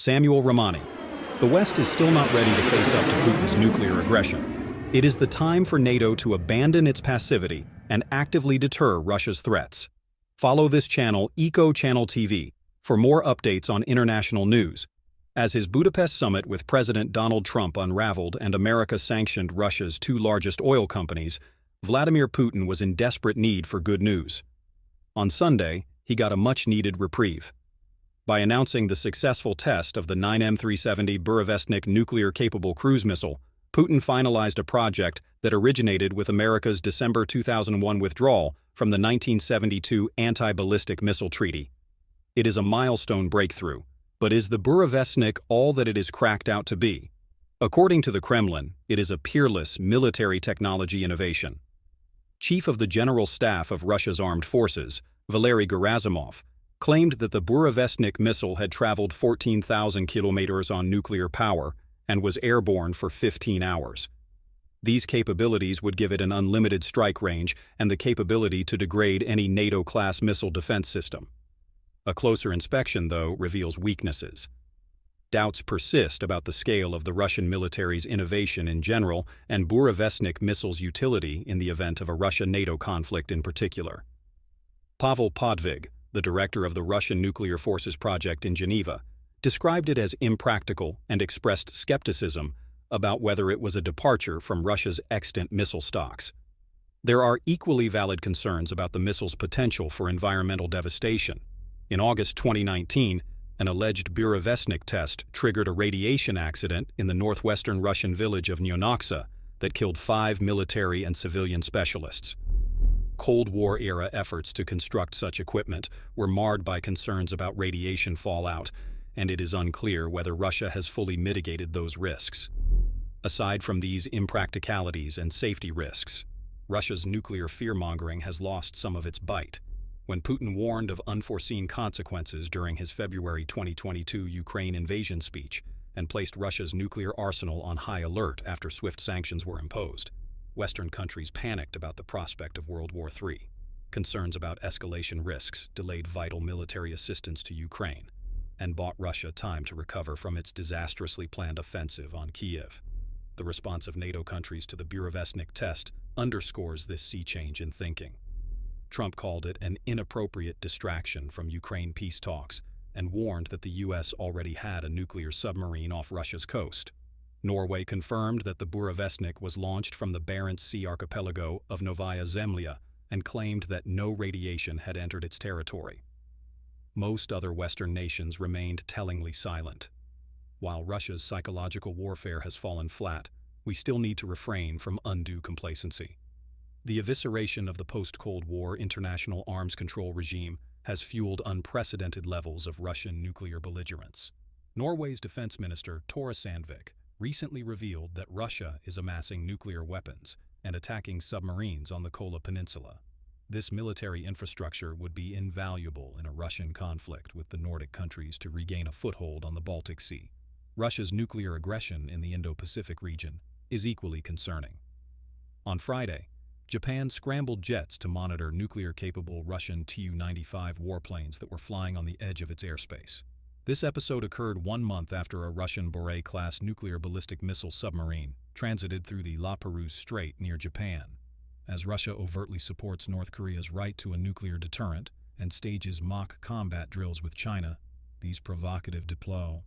Samuel Ramani. The West is still not ready to face up to Putin's nuclear aggression. It is the time for NATO to abandon its passivity and actively deter Russia's threats. Follow this channel, Channel TV, for more updates on international news. As his Budapest summit with President Donald Trump unraveled and America sanctioned Russia's two largest oil companies, Vladimir Putin was in desperate need for good news. On Sunday, he got a much-needed reprieve. By announcing the successful test of the 9M370 Burevestnik nuclear-capable cruise missile, Putin finalized a project that originated with America's December 2001 withdrawal from the 1972 Anti-Ballistic Missile Treaty. It is a milestone breakthrough, but is the Burevestnik all that it is cracked out to be? According to the Kremlin, it is a peerless military technology innovation. Chief of the General Staff of Russia's Armed Forces, Valery Gerasimov, claimed that the Burevestnik missile had traveled 14,000 kilometers on nuclear power and was airborne for 15 hours. These capabilities would give it an unlimited strike range and the capability to degrade any NATO-class missile defense system. A closer inspection, though, reveals weaknesses. Doubts persist about the scale of the Russian military's innovation in general and Burevestnik missile's utility in the event of a Russia-NATO conflict in particular. Pavel Podvig, the director of the Russian Nuclear Forces Project in Geneva, described it as impractical and expressed skepticism about whether it was a departure from Russia's extant missile stocks. There are equally valid concerns about the missile's potential for environmental devastation. In August 2019, an alleged Burevestnik test triggered a radiation accident in the northwestern Russian village of Neonoxa that killed 5 military and civilian specialists. Cold War-era efforts to construct such equipment were marred by concerns about radiation fallout, and it is unclear whether Russia has fully mitigated those risks. Aside from these impracticalities and safety risks, Russia's nuclear fear-mongering has lost some of its bite. When Putin warned of unforeseen consequences during his February 2022 Ukraine invasion speech and placed Russia's nuclear arsenal on high alert after swift sanctions were imposed, Western countries panicked about the prospect of World War III. Concerns about escalation risks delayed vital military assistance to Ukraine and bought Russia time to recover from its disastrously planned offensive on Kiev. The response of NATO countries to the Burevestnik test underscores this sea change in thinking. Trump called it an inappropriate distraction from Ukraine peace talks and warned that the U.S. already had a nuclear submarine off Russia's coast. Norway confirmed that the Burevestnik was launched from the Barents Sea archipelago of Novaya Zemlya and claimed that no radiation had entered its territory. Most other Western nations remained tellingly silent. While Russia's psychological warfare has fallen flat, we still need to refrain from undue complacency. The evisceration of the post-Cold War international arms control regime has fueled unprecedented levels of Russian nuclear belligerence. Norway's defense minister, Tore Sandvik, recently revealed that Russia is amassing nuclear weapons and attacking submarines on the Kola Peninsula. This military infrastructure would be invaluable in a Russian conflict with the Nordic countries to regain a foothold on the Baltic Sea. Russia's nuclear aggression in the Indo-Pacific region is equally concerning. On Friday, Japan scrambled jets to monitor nuclear-capable Russian Tu-95 warplanes that were flying on the edge of its airspace. This episode occurred 1 month after a Russian Burey-class nuclear ballistic missile submarine transited through the La Pérouse Strait near Japan. As Russia overtly supports North Korea's right to a nuclear deterrent and stages mock combat drills with China, these provocative deploys